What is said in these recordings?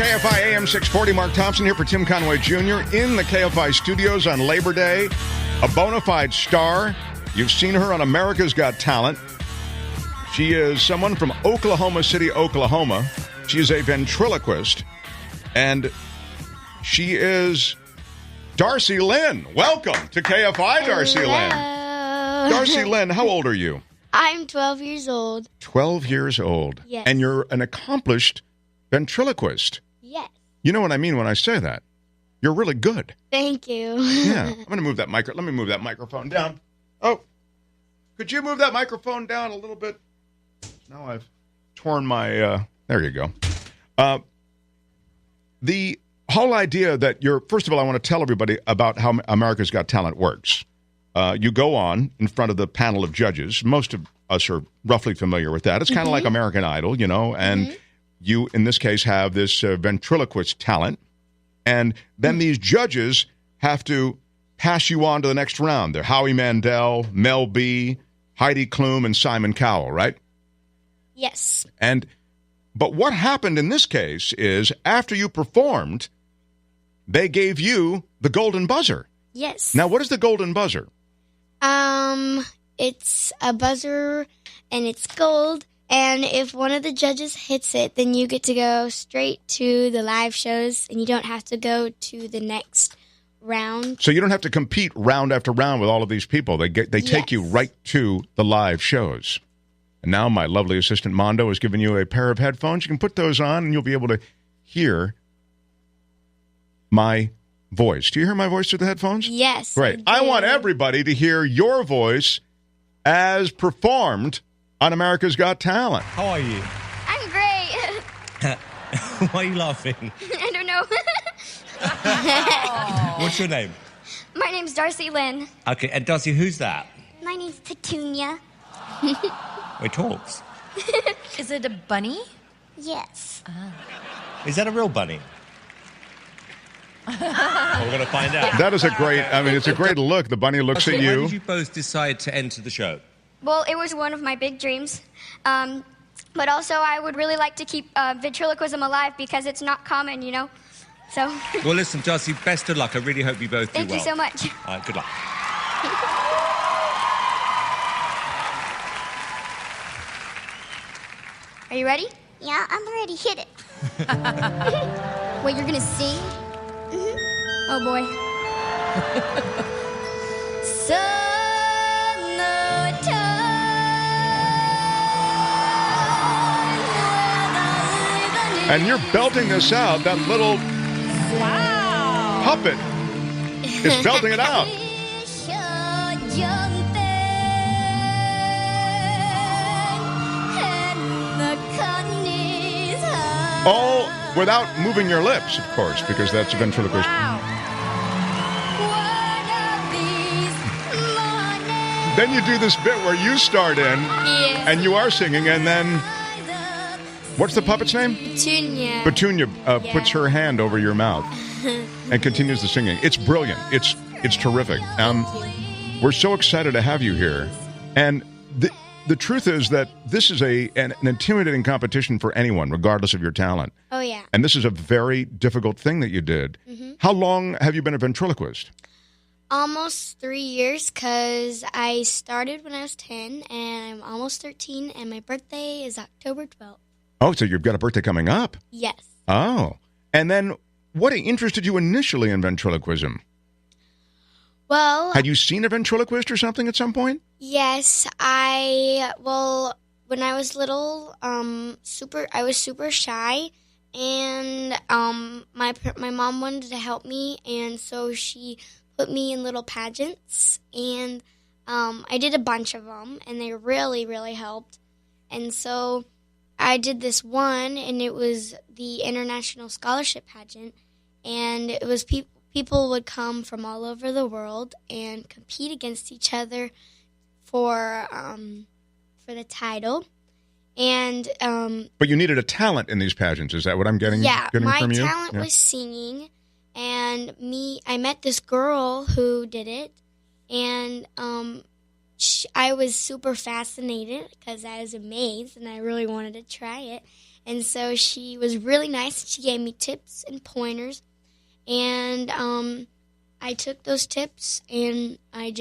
KFI AM640, Mark Thompson here for Tim Conway Jr. in the KFI studios on Labor Day. A bona fide star. You've seen her on America's Got Talent. She is someone from Oklahoma City, Oklahoma. She is a ventriloquist, and she is Darci Lynne. Welcome to KFI, Darci Lynne. Darci Lynne, how old are you? I'm 12 years old. 12 years old. Yes. And you're an accomplished ventriloquist. Yes. You know what I mean when I say that. You're really good. Thank you. Yeah. I'm going to move that Let me move that microphone down. Oh. Could you move that microphone down a little bit? Now I've torn my, there you go. The whole idea that first of all, I want to tell everybody about how America's Got Talent works. You go on in front of the panel of judges. Most of us are roughly familiar with that. It's kind of like American Idol, you know, and you, in this case, have this ventriloquist talent. And then these judges have to pass you on to the next round. They're Howie Mandel, Mel B, Heidi Klum, and Simon Cowell, right? Yes. But what happened in this case is after you performed, they gave you the golden buzzer. Yes. Now, what is the golden buzzer? It's a buzzer, and it's gold, and if one of the judges hits it, then you get to go straight to the live shows, and you don't have to go to the next round. So you don't have to compete round after round with all of these people. They take you right to the live shows. And now my lovely assistant Mondo has given you a pair of headphones. You can put those on, and you'll be able to hear my voice. Do you hear my voice through the headphones? Yes. Great. I want everybody to hear your voice as performed on America's Got Talent. How are you? I'm great. Why are you laughing? I don't know. What's your name? My name's Darci Lynne. Okay, and Darci, who's that? My name's Petunia. It talks. Is it a bunny? Yes. Is that a real bunny? Well, we're going to find out. That is it's a great look. The bunny looks at Why you. did you both decide to enter the show? Well, it was one of my big dreams. But also, I would really like to keep ventriloquism alive because it's not common, you know? So. Well, listen, Darci, best of luck. I really hope you both do well. Thank you so much. All right, good luck. Are you ready? Yeah, I'm ready. Hit it. Wait, you're going to sing? Oh, boy. And you're belting this out. That little puppet is belting it out. All without moving your lips, of course, because that's a ventriloquist. Wow. Then you do this bit where you start in, and you are singing, and then, what's the puppet's name? Petunia. Petunia puts her hand over your mouth and continues the singing. It's brilliant. It's terrific. We're so excited to have you here. And the truth is that this is an intimidating competition for anyone, regardless of your talent. Oh, yeah. And this is a very difficult thing that you did. How long have you been a ventriloquist? Almost 3 years, because I started when I was 10, and I'm almost 13, and my birthday is October 12th. Oh, so you've got a birthday coming up. Yes. Oh. And then what interested you initially in ventriloquism? Well, Had you seen a ventriloquist or something at some point? yes, when I was little, I was super shy, and my mom wanted to help me, and so she put me in little pageants, and I did a bunch of them, and they really, really helped. And so I did this one, and it was the International Scholarship Pageant, and it was people would come from all over the world and compete against each other for the title. And but you needed a talent in these pageants. Is that what I'm getting? Yeah, from my you? talent was singing, and I met this girl who did it, and I was super fascinated because I was amazed and I really wanted to try it. And so she was really nice. She gave me tips and pointers. And I took those tips and I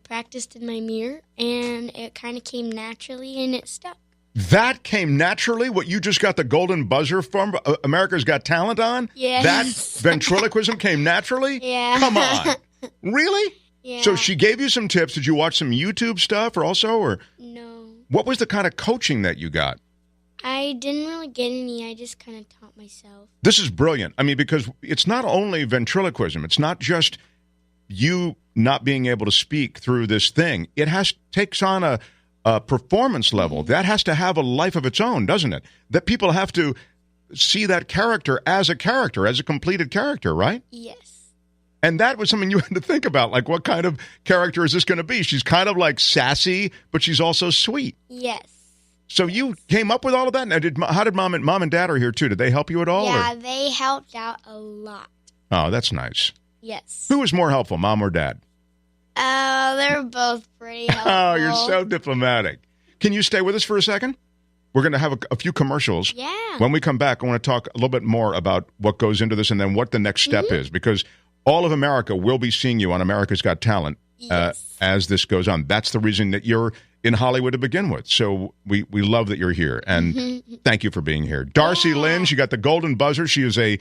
practiced in my mirror, and it kind of came naturally and it stuck. That came naturally? What you just got the golden buzzer from America's Got Talent on? Yes. That ventriloquism came naturally? Yeah. Come on. Really? Yeah. So she gave you some tips. Did you watch some YouTube stuff or also? Or No. what was the kind of coaching that you got? I didn't really get any. I just kind of taught myself. This is brilliant. I mean, because it's not only ventriloquism. It's not just you not being able to speak through this thing. It takes on a performance level. That has to have a life of its own, doesn't it? That people have to see that character, as a completed character, right? Yes. And that was something you had to think about. Like, what kind of character is this going to be? She's kind of like sassy, but she's also sweet. Yes. So you came up with all of that? And how did mom and dad are here too? Did they help you at all? Yeah, or? they helped out a lot. Oh, that's nice. Yes. Who was more helpful, mom or dad? They're both pretty helpful. Oh, you're so diplomatic. Can you stay with us for a second? We're going to have a few commercials. Yeah. When we come back, I want to talk a little bit more about what goes into this and then what the next step is, because all of America will be seeing you on America's Got Talent as this goes on. That's the reason that you're in Hollywood to begin with. So we love that you're here, and thank you for being here. Darci Lynne, she got the golden buzzer. She is a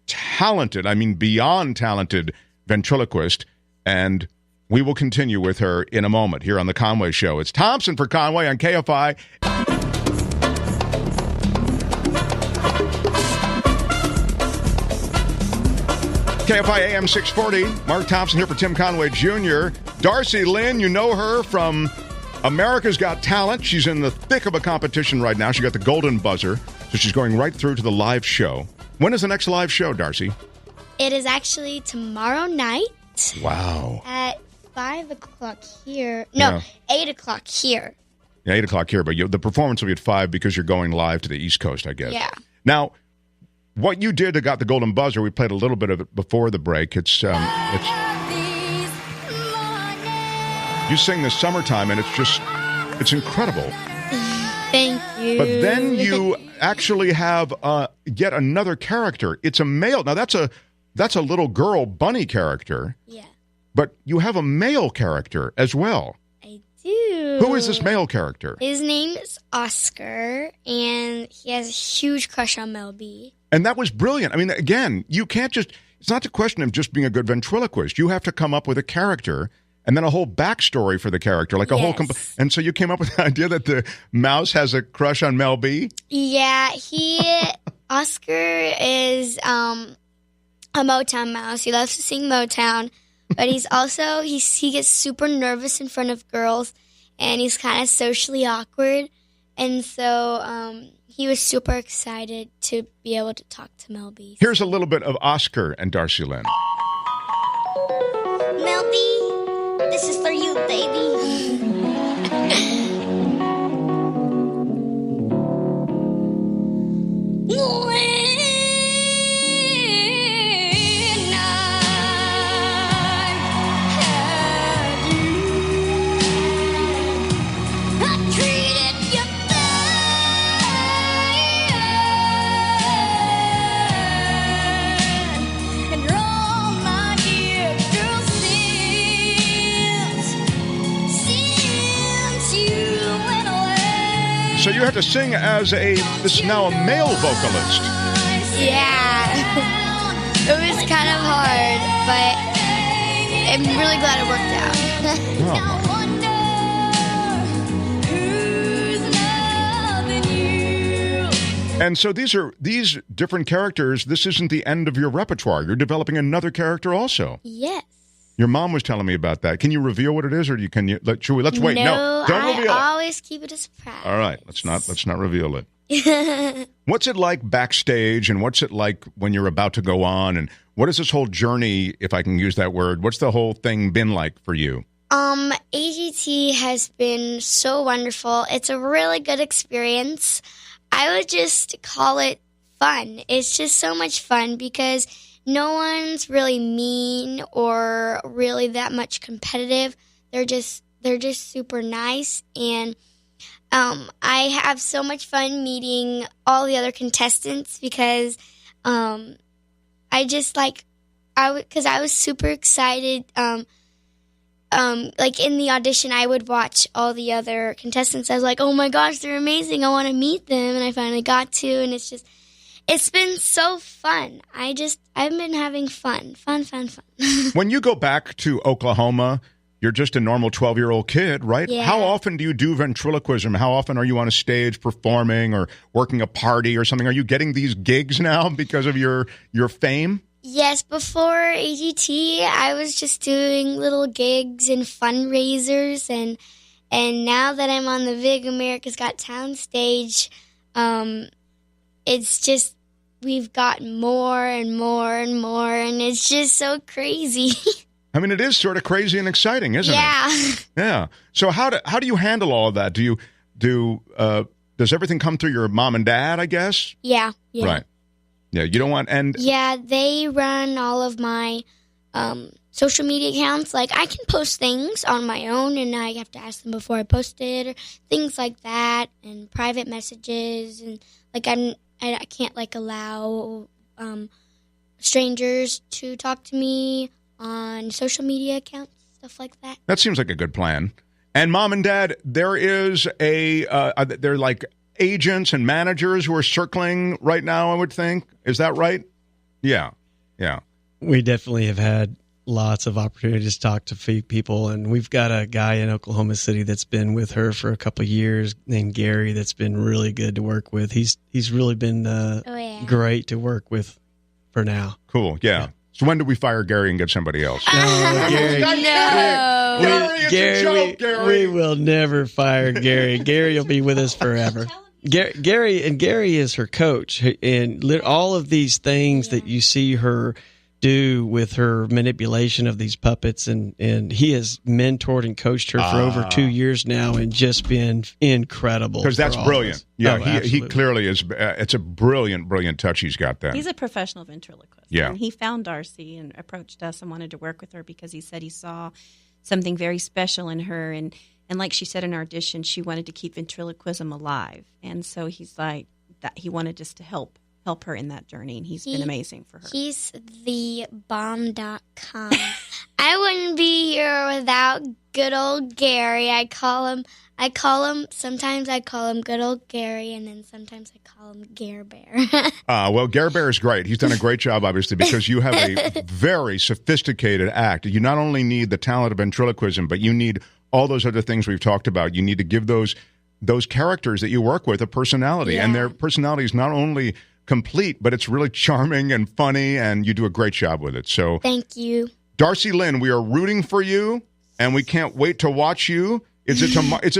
talented, I mean beyond talented ventriloquist, and we will continue with her in a moment here on The Conway Show. It's Thompson for Conway on KFI. KFI AM 640. Mark Thompson here for Tim Conway Jr. Darci Lynne, you know her from America's Got Talent. She's in the thick of a competition right now. She got the golden buzzer, so she's going right through to the live show. When is the next live show, Darci? It is actually tomorrow night. Wow. At 5 o'clock here. No, 8 o'clock here. Yeah, 8 o'clock here, but the performance will be at 5 because you're going live to the East Coast, I guess. Yeah. Now, what you did that got the golden buzzer, we played a little bit of it before the break. You sing the Summertime, and it's incredible. Thank you. But then you actually have yet another character. It's a male. Now, that's a little girl bunny character. Yeah. But you have a male character as well. I do. Who is this male character? His name is Oscar, and he has a huge crush on Mel B. And that was brilliant. I mean, again, you can't it's not a question of just being a good ventriloquist. You have to come up with a character and then a whole backstory for the character, like a whole. And so you came up with the idea that the mouse has a crush on Mel B? Yeah, Oscar is a Motown mouse. He loves to sing Motown, but he gets super nervous in front of girls, and he's kind of socially awkward. And so he was super excited to be able to talk to Mel B. Here's a little bit of Oscar and Darci Lynne. Mel B, this is for you, baby. So you have to sing as this is now a male vocalist. Yeah. It was kind of hard, but I'm really glad it worked out. And so these different characters, this isn't the end of your repertoire. You're developing another character also. Yes. Your mom was telling me about that. Can you reveal what it is, or let's wait. No, don't reveal it. I always keep it a surprise. All right, let's not reveal it. What's it like backstage, and what's it like when you're about to go on, and what is this whole journey, if I can use that word? What's the whole thing been like for you? AGT has been so wonderful. It's a really good experience. I would just call it fun. It's just so much fun because no one's really mean or really that much competitive. They're just they're just super nice, and I have so much fun meeting all the other contestants because I just because I was super excited. Like in the audition, I would watch all the other contestants. I was like, oh my gosh, they're amazing. I want to meet them. And I finally got to, and it's been so fun. I've been having fun. When you go back to Oklahoma, you're just a normal 12-year-old kid, right? Yeah. How often do you do ventriloquism? How often are you on a stage performing or working a party or something? Are you getting these gigs now because of your fame? Yes, before AGT, I was just doing little gigs and fundraisers, and now that I'm on the big America's Got Talent stage, it's just we've got more and more and more, and it's just so crazy. I mean, it is sort of crazy and exciting, isn't it? Yeah. Yeah. So how do you handle all of that? Does everything come through your mom and dad, I guess? Yeah. Right. Yeah, you don't want Yeah, they run all of my social media accounts. Like, I can post things on my own, and I have to ask them before I post it, or things like that, and private messages, and like I can't allow strangers to talk to me on social media accounts, stuff like that. That seems like a good plan. And mom and dad, there is they're like agents and managers who are circling right now, I would think. Is that right? Yeah. We definitely have had lots of opportunities to talk to people, and we've got a guy in Oklahoma City that's been with her for a couple of years named Gary that's been really good to work with. He's really been great to work with for now. Cool, yeah. So when do we fire Gary and get somebody else? No, Gary. No. We will never fire Gary. Gary will be with us forever. Gary is her coach, and all of these things that you see her do with her manipulation of these puppets, and he has mentored and coached her for over 2 years now, and just been incredible. Because that's brilliant. Yeah, Oh, he clearly is. It's a brilliant touch he's got there. He's a professional ventriloquist. Yeah. And he found Darci and approached us and wanted to work with her because he said he saw something very special in her, and like she said in our audition, she wanted to keep ventriloquism alive, and so he's like that. He wanted us to help her in that journey, and he's been amazing for her. He's the bomb.com. I wouldn't be here without good old Gary. Sometimes I call him good old Gary, and then sometimes I call him Gare Bear. Well, Gare Bear is great. He's done a great job, obviously, because you have a very sophisticated act. You not only need the talent of ventriloquism, but you need all those other things we've talked about. You need to give those characters that you work with a personality, Yeah. and their personality is not only complete, but it's really charming and funny, and you do a great job with it. So Thank you. Darci Lynne, we are rooting for you, and we can't wait to watch you. Is it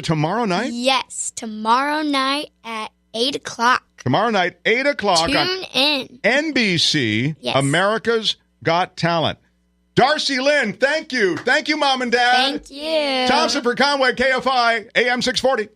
tomorrow night? Yes, tomorrow night at 8 o'clock. Tomorrow night, 8 o'clock Tune on in. NBC, Yes. America's Got Talent. Darci Lynne, thank you. Thank you, Mom and Dad. Thank you. Thompson for Conway, KFI AM 640.